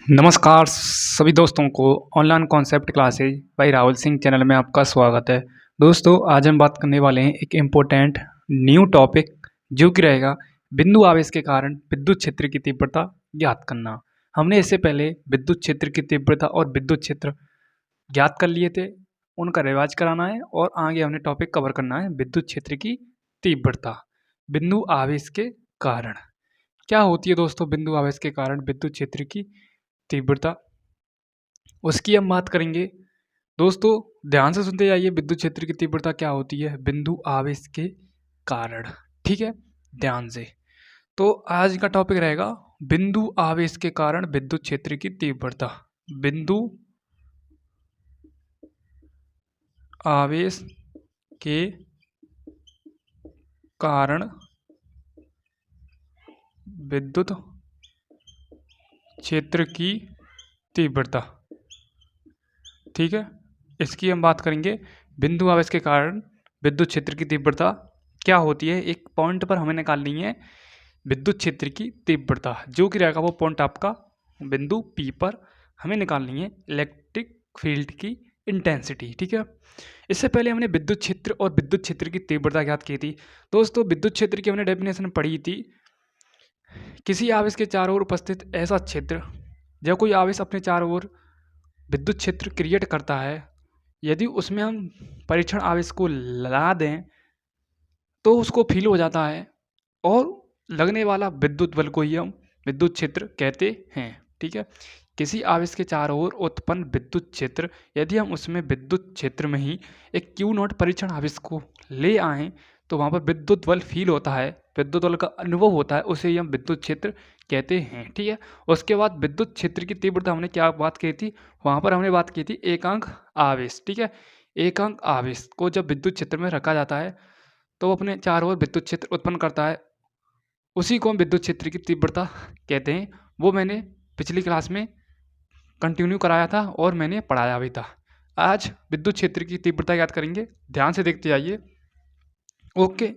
नमस्कार सभी दोस्तों को online concept classes by Rahul Singh channel में आपका स्वागत है। दोस्तों आज हम बात करने वाले हैं एक इम्पोर्टेंट न्यू टॉपिक जो कि रहेगा बिंदु आवेश के कारण विद्युत क्षेत्र की तीव्रता ज्ञात करना। हमने इससे पहले विद्युत क्षेत्र की तीव्रता और विद्युत क्षेत्र ज्ञात कर लिए थे, उनका रिवाज कराना है और आगे हमने टॉपिक कवर करना है विद्युत क्षेत्र की तीव्रता बिंदु आवेश के कारण। क्या होती है दोस्तों बिंदु आवेश के कारण विद्युत क्षेत्र की तीव्रता, उसकी हम बात करेंगे। दोस्तों ध्यान से सुनते जाइए, विद्युत क्षेत्र की तीव्रता क्या होती है बिंदु आवेश के कारण। ठीक है, ध्यान से। तो आज का टॉपिक रहेगा बिंदु आवेश के कारण विद्युत क्षेत्र की तीव्रता। बिंदु आवेश के कारण विद्युत क्षेत्र की तीव्रता। ठीक है, इसकी हम बात करेंगे। बिंदु आवेश के कारण विद्युत क्षेत्र की तीव्रता क्या होती है, एक पॉइंट पर हमें निकालनी है विद्युत क्षेत्र की तीव्रता, जो कि रहेगा वो पॉइंट आपका बिंदु P पर हमें निकालनी है इलेक्ट्रिक फील्ड की इंटेंसिटी। ठीक है, इससे पहले हमने विद्युत क्षेत्र और विद्युत क्षेत्र की तीव्रता ज्ञात की थी। दोस्तों विद्युत क्षेत्र की हमने डेफिनेशन पढ़ी थी, किसी आवेश के चारों ओर उपस्थित ऐसा क्षेत्र, जब कोई आवेश अपने चारों ओर विद्युत क्षेत्र क्रिएट करता है, यदि उसमें हम परीक्षण आवेश को लगा दें तो उसको फील हो जाता है और लगने वाला विद्युत बल को ही हम विद्युत क्षेत्र कहते हैं। ठीक है, किसी आवेश के चारों ओर उत्पन्न विद्युत क्षेत्र, यदि हम उसमें विद्युत क्षेत्र में ही एक क्यू नॉट परीक्षण आवेश को ले आएँ तो वहाँ पर विद्युत बल फील होता है, विद्युत बल का अनुभव होता है, उसे ही हम विद्युत क्षेत्र कहते हैं। ठीक है, उसके बाद विद्युत क्षेत्र की तीव्रता हमने क्या बात की थी, वहाँ पर हमने बात की थी एकांक आवेश। ठीक है, एकांक आवेश को जब विद्युत क्षेत्र में रखा जाता है तो वो अपने चारों ओर विद्युत क्षेत्र उत्पन्न करता है, उसी को हम विद्युत क्षेत्र की तीव्रता कहते हैं। वो मैंने पिछली क्लास में कंटिन्यू कराया था और मैंने पढ़ाया भी था। आज विद्युत क्षेत्र की तीव्रता याद करेंगे, ध्यान से देखते आइए। ओके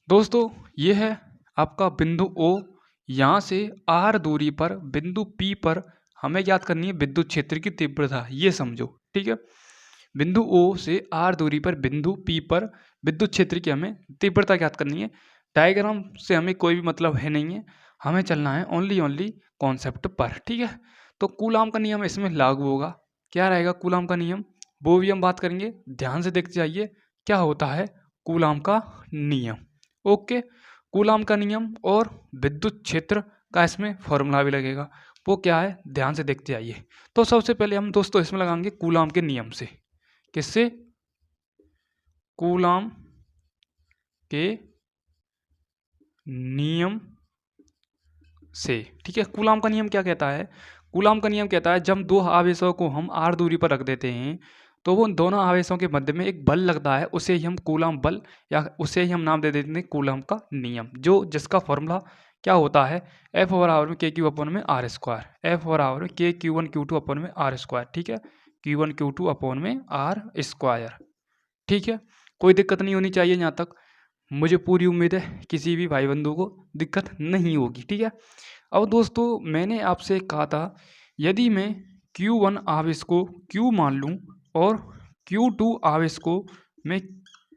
दोस्तों, ये है आपका बिंदु O, यहाँ से R दूरी पर बिंदु P पर हमें याद करनी है विद्युत क्षेत्र की तीव्रता, ये समझो। ठीक है, बिंदु O से R दूरी पर बिंदु P पर विद्युत क्षेत्र की हमें तीव्रता ज्ञात करनी है। डायग्राम से हमें कोई भी मतलब है नहीं है, हमें चलना है ओनली कॉन्सेप्ट पर। ठीक है, तो कूलाम का नियम इसमें लागू होगा। क्या रहेगा कूलाम का नियम, वो भी हम बात करेंगे। ध्यान से देखते जाइए क्या होता है कूलाम का नियम। ओके, कूलाम का नियम और विद्युत क्षेत्र का इसमें फॉर्मूला भी लगेगा, वो क्या है ध्यान से देखते आइए। तो सबसे पहले हम दोस्तों इसमें लगाएंगे कूलाम के नियम से। किससे, कूलाम के नियम से। ठीक है, कूलाम का नियम क्या कहता है, कूलाम का नियम कहता है जब दो आवेशों को हम r दूरी पर रख देते हैं तो वो दोनों आवेशों के मध्य में एक बल लगता है, उसे ही हम कूलाम बल या उसे ही हम नाम दे देते हैं कूलाम का नियम, जो जिसका फॉर्मूला क्या होता है F बराबर में के क्यू अपन में आर स्क्वायर, F बराबर में के क्यू वन क्यू टू अपन में आर स्क्वायर। ठीक है, क्यू वन क्यू टू अपन में आर स्क्वायर। ठीक है, कोई दिक्कत नहीं होनी चाहिए, यहाँ तक मुझे पूरी उम्मीद है किसी भी भाई बंधु को दिक्कत नहीं होगी। ठीक है, अब दोस्तों मैंने आपसे कहा था यदि मैं Q1 आवेश को Q मान लूँ और Q2 आवेश को मैं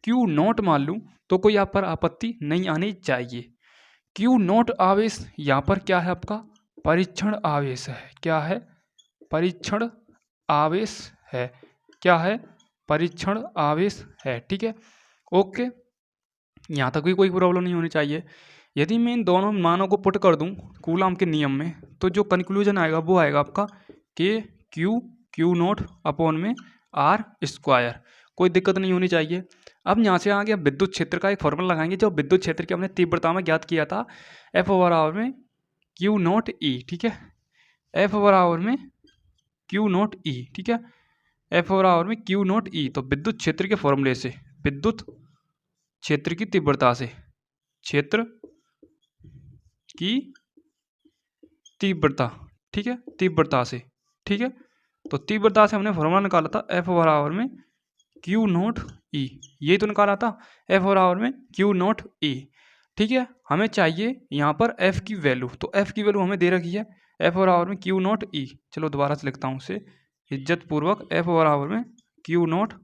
Q नॉट मान लूँ तो कोई यहाँ पर आपत्ति नहीं आनी चाहिए। Q नॉट आवेश यहाँ पर क्या है आपका परीक्षण आवेश है। क्या है, परीक्षण आवेश है। क्या है, परीक्षण आवेश है। ठीक है, ओके, यहाँ तक भी कोई प्रॉब्लम नहीं होनी चाहिए। यदि मैं इन दोनों मानों को पुट कर दूं कूलाम के नियम में तो जो कंक्लूजन आएगा वो आएगा आपका के क्यू नॉट अपॉन में आर स्क्वायर। कोई दिक्कत नहीं होनी चाहिए। अब यहाँ से आगे विद्युत क्षेत्र का एक फॉर्मूला लगाएंगे जो विद्युत क्षेत्र की हमने तीव्रता में ज्ञात किया था, एफ बराबर में क्यू नॉट ई। ठीक है, एफ बराबर में क्यू नॉट ई। ठीक है, एफ बराबर में क्यू नॉट ई। तो विद्युत क्षेत्र के फॉर्मूले से, विद्युत क्षेत्र की तीव्रता से, क्षेत्र की तीव्रता, ठीक है, तीव्रता से। ठीक है, तो तीव्रता से हमने फॉर्मूला निकाला था एफ बराबर में क्यू नॉट ई, ये तो निकाला था एफ बराबर में क्यू नॉट ई। ठीक है, हमें चाहिए यहाँ पर एफ की वैल्यू, तो एफ की वैल्यू हमें दे रखी है एफ बराबर में क्यू नॉट ई। चलो दोबारा से लिखता हूँ उसे इज्जत पूर्वक, एफ बराबर में क्यू नॉट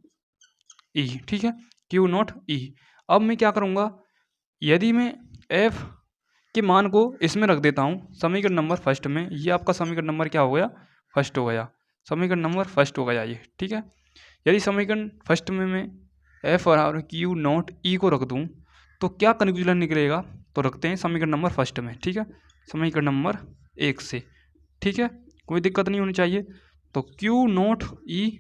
ई, ठीक है, क्यू नॉट ई। अब मैं क्या करूँगा, यदि मैं एफ के मान को इसमें रख देता हूँ समीकरण नंबर फर्स्ट में, ये आपका समीकरण नंबर क्या हो गया, फर्स्ट हो गया, समीकरण नंबर फर्स्ट हो गया ये, ठीक है। यदि समीकरण फर्स्ट में मैं एफ बराबर क्यू नॉट ई को रख दूँ तो क्या कंक्लूजन निकलेगा, तो रखते हैं समीकरण नंबर फर्स्ट में, ठीक है, समीकरण नंबर 1 से, ठीक है, कोई दिक्कत नहीं होनी चाहिए। तो क्यू नॉट ई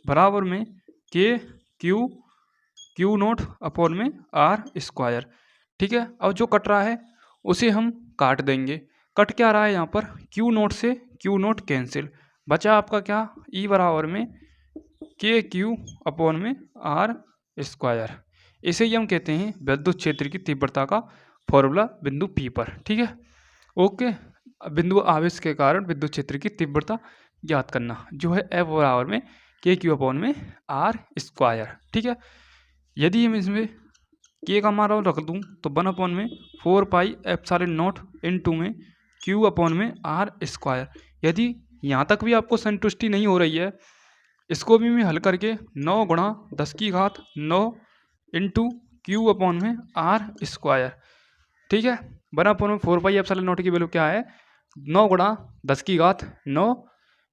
बराबर में के क्यू नॉट अपॉन में आर स्क्वायर, ठीक है। अब जो कट रहा है उसे हम काट देंगे, कट क्या रहा है यहाँ पर, क्यू नॉट से क्यू नॉट कैंसिल, बचा आपका क्या, ई बराबर में के क्यू अपॉन में आर स्क्वायर। इसे ही हम कहते हैं विद्युत क्षेत्र की तीव्रता का फॉर्मूला बिंदु पी पर, ठीक है, ओके। बिंदु आवेश के कारण विद्युत क्षेत्र की तीव्रता ज्ञात करना, जो है एफ बराबर में के क्यू अपॉन में आर स्क्वायर, ठीक है। यदि हम इसमें के का मान रख दूँ तो 1 अपॉन में 4 पाई एप्सिलॉन नॉट इनटू में क्यू अपॉन में आर स्क्वायर। यदि यहाँ तक भी आपको संतुष्टि नहीं हो रही है, इसको भी मैं हल करके 9 गुणा 10 की घात 9 इंटू क्यू अपॉन में आर स्क्वायर, ठीक है, 1 अपॉन में 4 पाई एप्सिलॉन नॉट की वैल्यू क्या है, 9 गुणा 10 की घात 9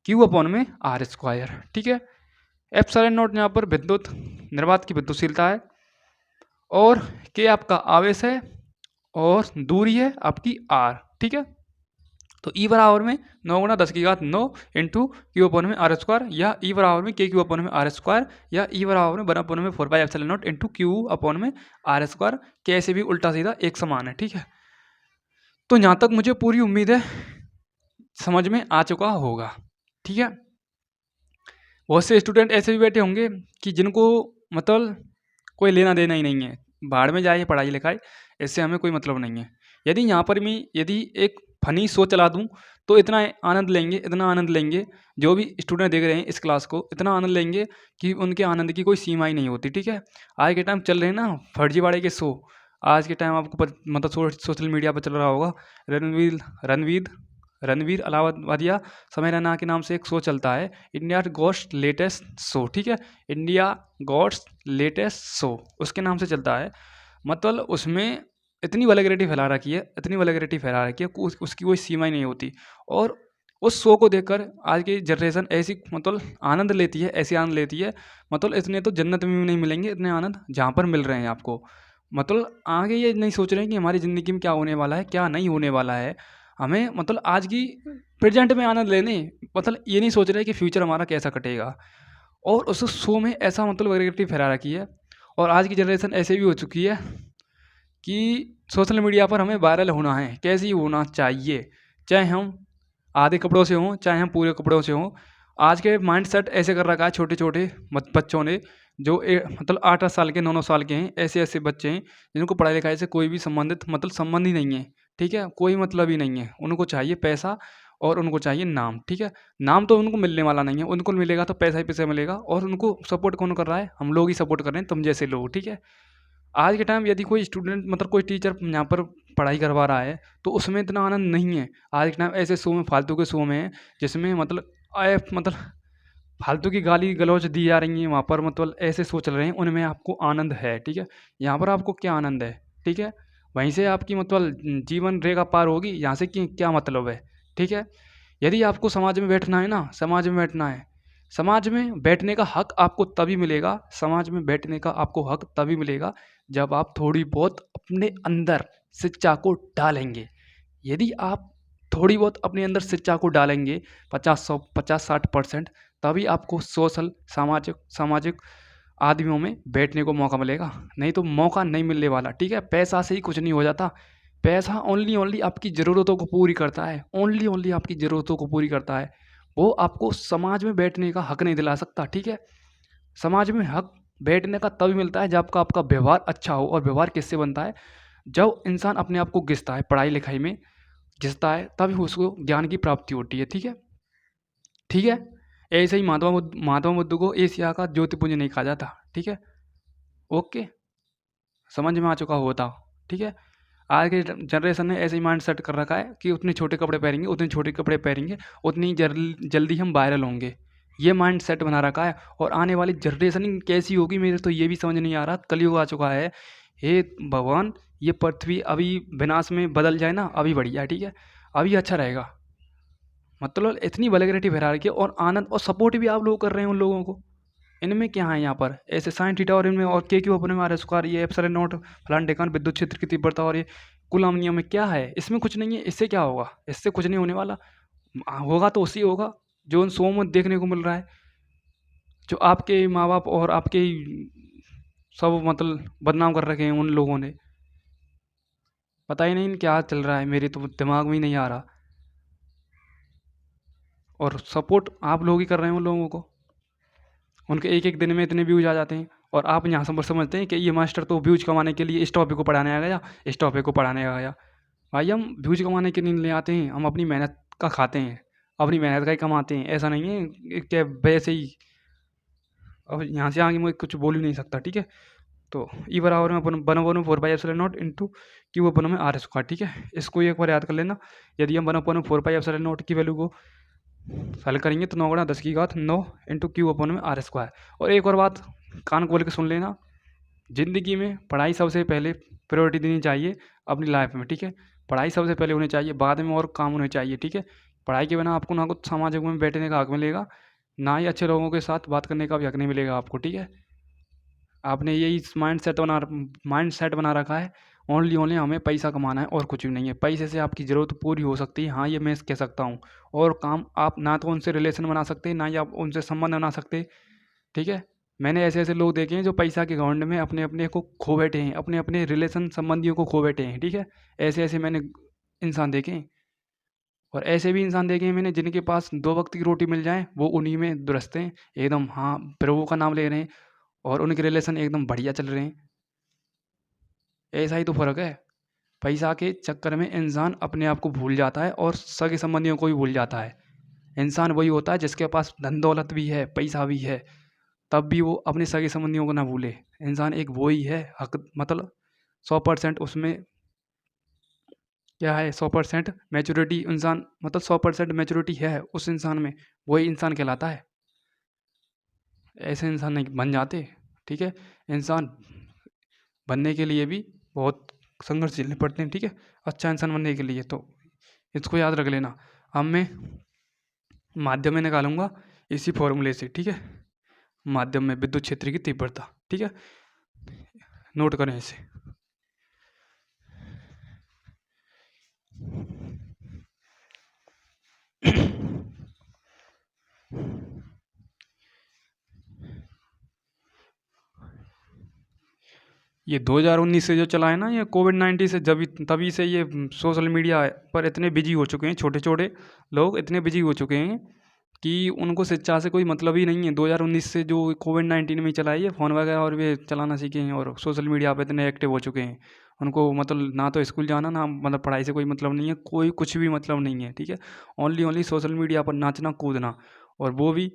क्यू अपॉन में आर स्क्वायर, ठीक है। एप्सिलॉन नॉट यहाँ पर विद्युत निर्वात की विद्युतशीलता है और के आपका आवेश है और दूरी है आपकी आर, ठीक है। तो ई बराबर में 9 गुणा 10 की घात 9 इंटू क्यू अपॉन में आर स्क्वायर, या ई बराबर में के क्यू अपॉन में आर स्क्वायर, या ई बराबर में 1 अपॉन में 4 pi epsilon naught into Q upon में आर स्क्वायर, कैसे भी उल्टा सीधा एक समान है, ठीक है। तो यहाँ तक मुझे पूरी उम्मीद है समझ में आ चुका होगा, ठीक है। बहुत से स्टूडेंट ऐसे भी बैठे होंगे कि जिनको मतलब कोई लेना देना ही नहीं है, बाहर में जाए पढ़ाई लिखाई, इससे हमें कोई मतलब नहीं है। यदि यहाँ पर मैं यदि एक फनी शो चला दूँ तो इतना आनंद लेंगे, इतना आनंद लेंगे, जो भी स्टूडेंट देख रहे हैं इस क्लास को, इतना आनंद लेंगे कि उनके आनंद की कोई सीमा ही नहीं होती, ठीक है। आज के टाइम चल रहे हैं ना फर्जीवाड़े के शो, आज के टाइम आपको मतलब सोशल मीडिया पर चल रहा होगा, रणवीर अलाहाबादिया समय रैना के नाम से एक शो चलता है, इंडिया गॉट्स लेटेस्ट शो, ठीक है, इंडिया गॉट्स लेटेस्ट शो उसके नाम से चलता है। मतलब उसमें इतनी वल्गैरिटी फैला रखी है, इतनी वल्गैरिटी फैला रखी है, उसकी कोई सीमा ही नहीं होती। और उस शो को देखकर आज की जनरेशन ऐसी मतलब आनंद लेती है, ऐसी आनंद लेती है, मतलब इतने तो जन्नत में भी नहीं मिलेंगे इतने आनंद जहाँ पर मिल रहे हैं आपको। मतलब आगे ये नहीं सोच रहे हैं कि हमारी ज़िंदगी में क्या होने वाला है, क्या नहीं होने वाला है। हमें मतलब आज की प्रेजेंट में आनंद लेने, मतलब ये नहीं सोच रहे कि फ्यूचर हमारा कैसा कटेगा। और उस शो में ऐसा मतलब वल्गैरिटी फैला रखी है, और आज की जनरेशन ऐसे भी हो चुकी है कि सोशल मीडिया पर हमें वायरल होना है, कैसे ही होना चाहिए, चाहे हम आधे कपड़ों से हों चाहे हम पूरे कपड़ों से हों। आज के माइंड सेट ऐसे कर रखा है छोटे छोटे बच्चों ने, जो मतलब 8-8 साल के 9-9 साल के हैं, ऐसे ऐसे बच्चे हैं जिनको पढ़ाई लिखाई से कोई भी संबंधित मतलब संबंध ही नहीं है, ठीक है, कोई मतलब ही नहीं है। उनको चाहिए पैसा और उनको चाहिए नाम, ठीक है। नाम तो उनको मिलने वाला नहीं है, उनको मिलेगा तो पैसा ही पैसा मिलेगा, और उनको सपोर्ट कौन कर रहा है, हम लोग ही सपोर्ट कर रहे हैं, तुम जैसे लोग, ठीक है। आज के टाइम यदि कोई स्टूडेंट मतलब कोई टीचर यहाँ पर पढ़ाई करवा रहा है तो उसमें इतना आनंद नहीं है। आज के टाइम ऐसे शो में, फालतू के शो में है जिसमें मतलब फालतू की गाली गलौज दी जा रही हैं, वहाँ पर मतलब ऐसे शो चल रहे हैं, उनमें आपको आनंद है, ठीक है। यहाँ पर आपको क्या आनंद है, ठीक है, वहीं से आपकी मतलब जीवन रेखा पार होगी, यहाँ से क्या मतलब है, ठीक है। यदि आपको समाज में बैठना है ना, समाज में बैठना है, समाज में बैठने का हक आपको तभी मिलेगा, समाज में बैठने का आपको हक तभी मिलेगा जब आप थोड़ी बहुत अपने अंदर शिक्षा को डालेंगे। यदि आप थोड़ी बहुत अपने अंदर शिक्षा को डालेंगे 50-60%, तभी आपको सोशल सामाजिक आदमियों में बैठने को मौका मिलेगा, नहीं तो मौका नहीं मिलने वाला, ठीक है। पैसा से ही कुछ नहीं हो जाता, पैसा ओनली आपकी ज़रूरतों को पूरी करता है, ओनली आपकी ज़रूरतों को पूरी करता है, वो आपको समाज में बैठने का हक नहीं दिला सकता, ठीक है। समाज में हक बैठने का तभी मिलता है जब आपका व्यवहार अच्छा हो, और व्यवहार किससे बनता है, जब इंसान अपने आप को घिसता है, पढ़ाई लिखाई में घिसता है, तभी उसको ज्ञान की प्राप्ति होती है, ठीक है, ठीक है। ऐसे ही महात्मा बुद्ध को एशिया का ज्योतिपुंज नहीं कहा जाता, ठीक है, ओके, समझ में आ चुका होता, ठीक है। आज के जनरेशन ने ऐसे ही माइंड सेट कर रखा है कि उतने छोटे कपड़े पहनेंगे, उतने छोटे कपड़े पहनेंगे, उतनी जल्दी हम वायरल होंगे। ये माइंड सेट बना रखा है। और आने वाली जनरेशन कैसी होगी मेरे तो ये भी समझ नहीं आ रहा। कलयुग आ चुका है। हे भगवान, ये पृथ्वी अभी विनाश में बदल जाए ना, अभी बढ़िया है, ठीक है, अभी अच्छा रहेगा। मतलब इतनी वल्गैरिटी फैला रखी है, और आनंद और सपोर्ट भी आप लोग कर रहे हैं उन लोगों को। इनमें क्या है यहाँ पर ऐसे साइन थीटा, और इनमें और के क्यू अपने में आर स्क्वायर, ये एप्सिलॉन नॉट फलान ढेकान, विद्युत क्षेत्र की तीव्रता, और ये कूलॉम नियम में क्या है? इसमें कुछ नहीं है। इससे क्या होगा? इससे कुछ नहीं होने वाला। होगा तो उसी होगा जो उन शो में देखने को मिल रहा है, जो आपके माँ बाप और आपके सब मतलब बदनाम कर रखे हैं उन लोगों ने। पता ही नहीं क्या चल रहा है, मेरे तो दिमाग में ही नहीं आ रहा। और सपोर्ट आप लोग ही कर रहे हैं उन लोगों को। उनके एक एक दिन में इतने व्यूज आ जाते हैं, और आप यहाँ समझते हैं कि ये मास्टर तो व्यूज कमाने के लिए इस टॉपिक को पढ़ाने आ गया, इस टॉपिक को पढ़ाने आ गया। भाई हम व्यूज कमाने के लिए नहीं आते हैं, हम अपनी मेहनत का खाते हैं, अपनी मेहनत का ही कमाते हैं। ऐसा नहीं है कि वैसे ही। अब यहाँ से आगे मैं कुछ बोल ही नहीं सकता, ठीक है। तो ई बराबर में अपन वन अपन 4 pi epsilon naught into q अपन में आर स्क्वायर, ठीक है। इसको एक बार याद कर लेना। यदि हम 1/4 पाई एप्सिलॉन नॉट की वैल्यू को हल करेंगे तो 9×10⁹ इंटू क्यू अपन में आर स्क्वायर। और एक और बात कान खोल के सुन लेना, ज़िंदगी में पढ़ाई सबसे पहले प्रायोरिटी देनी चाहिए अपनी लाइफ में, ठीक है। पढ़ाई सबसे पहले होनी चाहिए, बाद में और काम होने चाहिए, ठीक है। पढ़ाई के बिना आपको ना कुछ सामाजिक में बैठने का हक मिलेगा, ना ही अच्छे लोगों के साथ बात करने का भी हक नहीं मिलेगा आपको, ठीक है। आपने यही माइंड सेट बना रखा है, ओनली ओनली हमें पैसा कमाना है और कुछ भी नहीं है। पैसे से आपकी ज़रूरत पूरी हो सकती है, हाँ ये मैं कह सकता हूँ। और काम आप ना तो उनसे रिलेशन बना सकते, ना ही आप उनसे संबंध बना सकते, ठीक है। मैंने ऐसे ऐसे लोग देखे हैं जो पैसा के घमंड में अपने अपने को खो बैठे हैं, अपने अपने रिलेशन संबंधियों को खो बैठे हैं, ठीक है। ऐसे ऐसे मैंने इंसान देखे हैं। और ऐसे भी इंसान देखे हैं मैंने जिनके पास 2 वक्त की रोटी मिल जाए, वो उन्हीं में दुरुस्त हैं एकदम, हाँ प्रभु का नाम ले रहे हैं, और उनके रिलेशन एकदम बढ़िया चल रहे हैं। ऐसा ही तो फ़र्क है। पैसा के चक्कर में इंसान अपने आप को भूल जाता है, और सगे संबंधियों को भी भूल जाता है। इंसान वही होता है जिसके पास धन दौलत भी है, पैसा भी है, तब भी वो अपने सगे संबंधियों को ना भूले। इंसान एक वो ही है, हक मतलब 100% उसमें क्या है, 100% मैच्योरिटी इंसान, मतलब 100% मैच्योरिटी है उस इंसान में, वही इंसान कहलाता है। ऐसे इंसान नहीं बन जाते, ठीक है। इंसान बनने के लिए भी बहुत संघर्ष झेलने पड़ते हैं, ठीक है, अच्छा इंसान बनने के लिए। तो इसको याद रख लेना। अब मैं माध्यम में निकालूंगा इसी फॉर्मूले से, ठीक है। माध्यम में विद्युत क्षेत्र की तीव्रता, ठीक है, नोट करें इसे। ये 2019 से जो चला है ना, ये कोविड-19 से, जब तभी से ये सोशल मीडिया पर इतने बिजी हो चुके हैं, छोटे छोटे लोग इतने बिजी हो चुके हैं कि उनको शिक्षा से कोई मतलब ही नहीं है। 2019 से जो कोविड-19 में चला है, ये फ़ोन वगैरह और भी चलाना सीखे हैं, और सोशल मीडिया पे इतने एक्टिव हो चुके हैं। उनको मतलब ना तो स्कूल जाना, ना मतलब पढ़ाई से कोई मतलब नहीं है, कोई कुछ भी मतलब नहीं है, ठीक है। ओनली ओनली सोशल मीडिया पर नाचना कूदना, और वो भी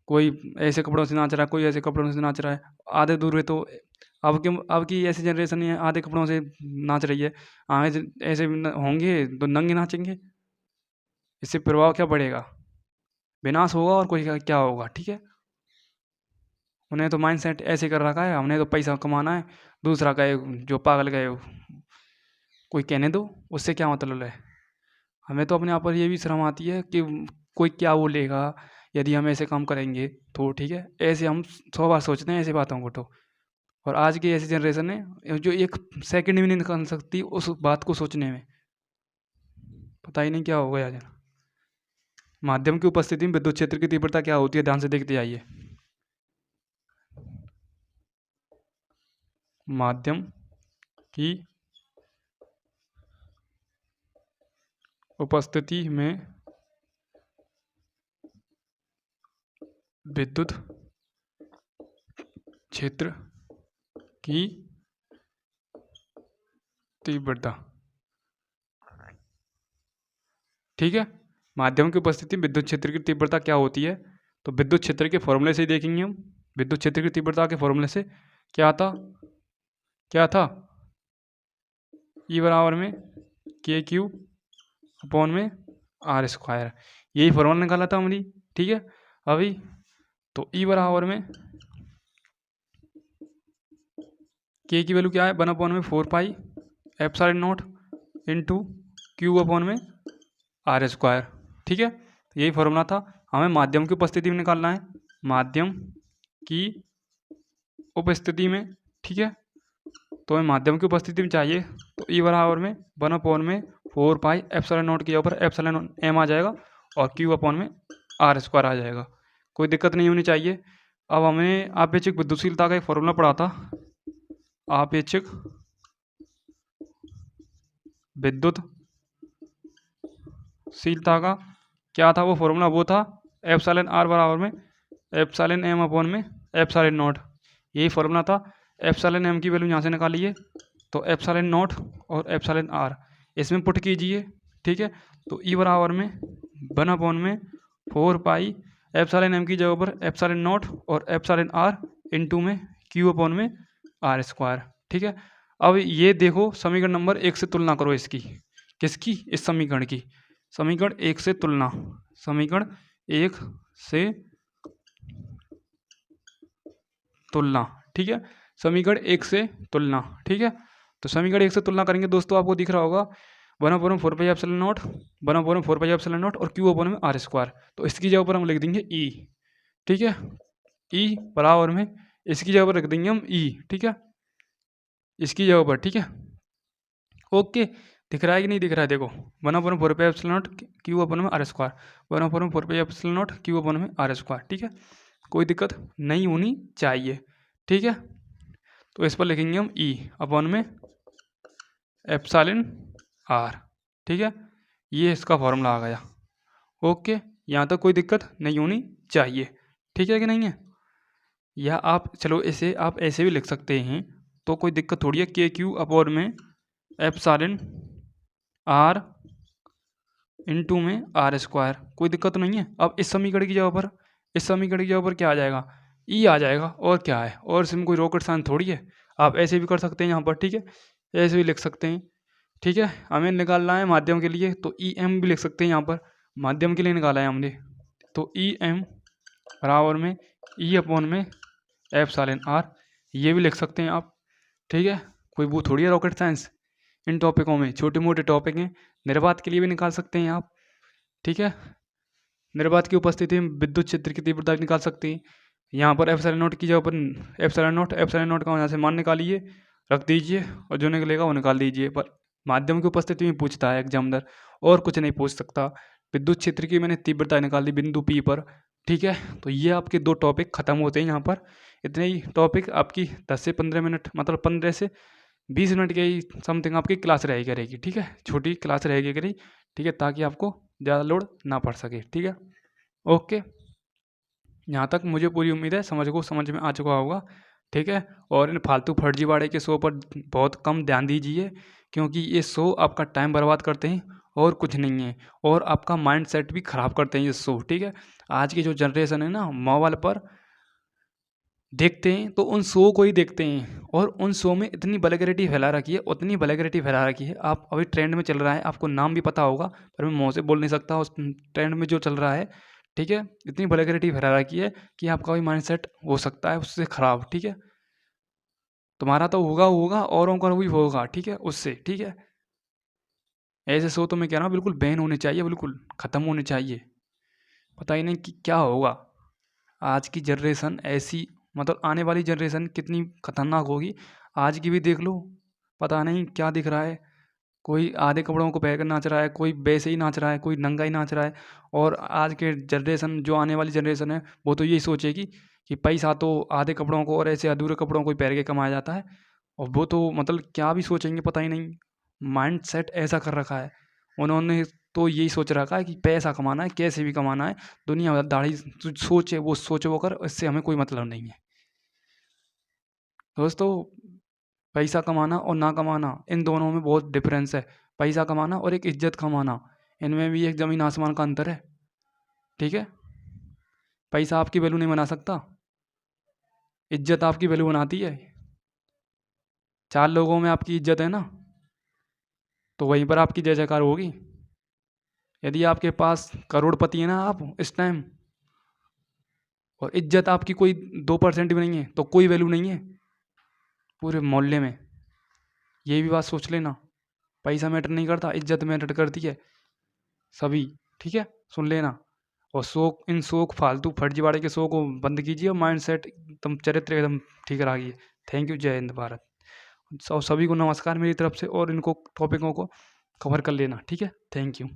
कोई ऐसे कपड़ों से नाच रहा है, कोई ऐसे कपड़ों से नाच रहा है। आधे दूर तो अब की ऐसी जनरेशन है, आधे कपड़ों से नाच रही है। आगे ऐसे होंगे तो नंगे नाचेंगे। इससे प्रभाव क्या पड़ेगा? विनाश होगा, और कोई क्या होगा, ठीक है। उन्हें तो माइंड सेट ऐसे कर रखा है, हमने तो पैसा कमाना है। दूसरा कहे जो पागल गए कोई कहने दो, उससे क्या मतलब है। हमें तो अपने आप पर ये भी शर्म आती है कि कोई क्या बोलेगा यदि हम ऐसे काम करेंगे तो, ठीक है। ऐसे हम 100 बार सोचते हैं ऐसी बातों को तो। और आज की ऐसी जनरेशन है जो एक सेकंड भी नहीं निकाल सकती उस बात को सोचने में। पता ही नहीं क्या हो गया। माध्यम की उपस्थिति में विद्युत क्षेत्र की तीव्रता क्या होती है, ध्यान से देखते आइए। माध्यम की उपस्थिति में विद्युत क्षेत्र की तीव्रता, ठीक है। माध्यम की उपस्थिति में विद्युत क्षेत्र की तीव्रता क्या होती है, तो विद्युत क्षेत्र के फॉर्मूले से ही देखेंगे हम। विद्युत क्षेत्र की तीव्रता के फॉर्मूले से क्या था, क्या था, ई बराबर में के क्यू अपॉन में आर स्क्वायर, यही फॉर्मूला निकाला था हमने, ठीक है। अभी तो ई बराबर में के की वैल्यू क्या है, 1 अपॉन में 4 pi epsilon naught into Q upon में आर स्क्वायर, ठीक है। यही फॉर्मूला था, हमें माध्यम की उपस्थिति में निकालना है, माध्यम की उपस्थिति में, ठीक है। तो हमें माध्यम की उपस्थिति में चाहिए, तो ई बराबर में 1 अपॉन में 4 पाई एप्सिलॉन नॉट के ऊपर एप्सिलॉन एम आ जाएगा और क्यू अपॉन में आर स्क्वायर आ जाएगा, कोई दिक्कत नहीं होनी चाहिए। अब हमें आपेक्षिक विद्युतशीलता का एक फॉर्मूला पढ़ा था, आपेक्षिक विद्युतशीलता का क्या था वो फॉर्मूला, वो था एप्सिलॉन आर बराबर में एप्सिलॉन एम अपॉन में एप्सिलॉन नॉट, यही फॉर्मूला था। एप्सिलॉन एम की वैल्यू यहाँ से निकालिए, तो एप्सिलॉन नॉट और एप्सिलॉन आर इसमें पुट कीजिए, ठीक है। तो ई बराबर में 1 अपॉन में 4 पाई एप्सिलॉन एम की जगह पर एप्सिलॉन नॉट और एप्सिलॉन आर इंटू में क्यू अपॉन में आर स्क्वायर, ठीक है। अब ये देखो समीकरण नंबर 1 से तुलना करो इसकी, किसकी, इस समीकरण की, समीकरण 1 से तुलना, समीकरण 1 से तुलना, ठीक है। समीकरण 1 से तुलना, ठीक है। तो समीकरण 1 से तुलना करेंगे दोस्तों, आपको दिख रहा होगा 1 upon 4 pi epsilon not, 1 upon 4 pi epsilon not और क्यू अपॉन में आर स्क्वायर, तो इसकी जगह पर हम लिख देंगे ई, ठीक है। ई बराबर में इसकी जगह पर रख देंगे हम ई, ठीक है, इसकी जगह पर, ठीक है। ओके, दिख रहा है कि नहीं दिख रहा है, देखो 1 upon 4 pi epsilon naught q upon में R square, 1 upon 4 pi epsilon naught q upon में आर स्क्वायर, ठीक है, कोई दिक्कत नहीं होनी चाहिए, ठीक है। तो इस पर लिखेंगे हम ई अपॉन में एप्सिलॉन आर, ठीक है, ये इसका फॉर्मूला आ गया। ओके, यहाँ तक कोई दिक्कत नहीं होनी चाहिए, ठीक है कि नहीं है। या आप चलो इसे आप ऐसे भी लिख सकते हैं, तो कोई दिक्कत थोड़ी है, के क्यू अपॉन में एप्सिलॉन आर इंटू में आर स्क्वायर, कोई दिक्कत नहीं है। अब इस समीकरण की जगह पर, इस समीकरण की जगह पर क्या आ जाएगा, ई आ जाएगा, और क्या है, और इसमें कोई रॉकेट साइंस थोड़ी है, आप ऐसे भी कर सकते हैं यहाँ पर, ठीक है, ऐसे भी लिख सकते हैं, ठीक है। हमें निकालना है माध्यम के लिए, तो ई एम भी लिख सकते हैं यहाँ पर, माध्यम के लिए निकाला है हमने, तो ई एम बराबर में ई अपॉन में एप्सिलॉन आर, ये भी लिख सकते हैं आप, ठीक है, कोई वो थोड़ी है रॉकेट साइंस, इन टॉपिकों में छोटे मोटे टॉपिक हैं, निर्वात के लिए भी निकाल सकते हैं आप, ठीक है। निर्वात की उपस्थिति में विद्युत क्षेत्र की तीव्रता निकाल सकते हैं, यहाँ पर एप्सिलॉन नॉट की जगह पर एप्सिलॉन नॉट का यहाँ से मान निकालिए, रख दीजिए और जो निकलेगा वो निकाल दीजिए। पर माध्यम की उपस्थिति में पूछता है एग्जामिनर, और कुछ नहीं पूछ सकता। विद्युत क्षेत्र की मैंने तीव्रता निकाल दी बिंदु पी पर, ठीक है। तो ये आपके 2 टॉपिक खत्म होते हैं यहाँ पर, इतने ही टॉपिक आपकी 10 से 15 मिनट, मतलब 15 से 20 मिनट के ही समथिंग आपकी क्लास रहेगी करेगी, ठीक है, छोटी क्लास रहेगी करी, ठीक है, ताकि आपको ज़्यादा लोड ना पड़ सके, ठीक है। ओके, यहाँ तक मुझे पूरी उम्मीद है समझ में आ चुका होगा, ठीक है। और इन फालतू फर्जीवाड़े के शो पर बहुत कम ध्यान दीजिए, क्योंकि ये शो आपका टाइम बर्बाद करते हैं और कुछ नहीं है, और आपका माइंड सेट भी ख़राब करते हैं ये शो, ठीक है। आज की जो जनरेशन है ना, मोबाइल पर देखते हैं तो उन शो को ही देखते हैं, और उन शो में इतनी वल्गैरिटी फैला रखी है, उतनी वल्गैरिटी फैला रखी है। आप अभी ट्रेंड में चल रहा है, आपको नाम भी पता होगा, पर मैं मुँह से बोल नहीं सकता, उस ट्रेंड में जो चल रहा है, ठीक है, इतनी वल्गैरिटी फैला रखी है कि आपका भी माइंडसेट हो सकता है उससे ख़राब, ठीक है। तुम्हारा तो होगा औरों का भी होगा, ठीक है, उससे, ठीक है। ऐसे शो तो मैं कह रहा हूँ बिल्कुल बैन होने चाहिए, बिल्कुल ख़त्म होने चाहिए। पता ही नहीं कि क्या होगा, आज की जनरेशन ऐसी, मतलब आने वाली जनरेशन कितनी खतरनाक होगी। आज की भी देख लो, पता नहीं क्या दिख रहा है, कोई आधे कपड़ों को पहन कर नाच रहा है, कोई वैसे ही नाच रहा है, कोई नंगा ही नाच रहा है। और आज के जनरेशन, जो आने वाली जनरेशन है, वो तो यही सोचेगी कि पैसा तो आधे कपड़ों को और ऐसे अधूरे कपड़ों को ही पहन के कमाया जाता है। और वो तो मतलब क्या भी सोचेंगे पता ही नहीं, माइंड सेट ऐसा कर रखा है उन्होंने, तो यही सोच रखा है कि पैसा कमाना है, कैसे भी कमाना है, दुनिया भर दाढ़ी सोचे वो कर, इससे हमें कोई मतलब नहीं है दोस्तों। पैसा कमाना और ना कमाना, इन दोनों में बहुत डिफरेंस है। पैसा कमाना और एक इज्जत कमाना, इनमें भी एक ज़मीन आसमान का अंतर है, ठीक है। पैसा आपकी वैल्यू नहीं बना सकता, इज्जत आपकी वैल्यू बनाती है। 4 लोगों में आपकी इज्जत है ना, तो वहीं पर आपकी जय जयकार होगी। यदि आपके पास करोड़पति है ना आप इस टाइम, और इज्जत आपकी कोई 2% भी नहीं है, तो कोई वैल्यू नहीं है पूरे मोहल्ले में। ये भी बात सोच लेना। पैसा मैटर नहीं करता, इज्जत मैटर करती है सभी। ठीक है, सुन लेना। और शौक, इन शौक फालतू फर्जीवाड़े के शौक को बंद कीजिए और माइंड सेट एकदम, चरित्र एकदम ठीक रखिए। Thank you. जय हिंद भारत। सभी को नमस्कार मेरी तरफ से, और इनको टॉपिकों को कवर कर लेना। ठीक है, थैंक यू।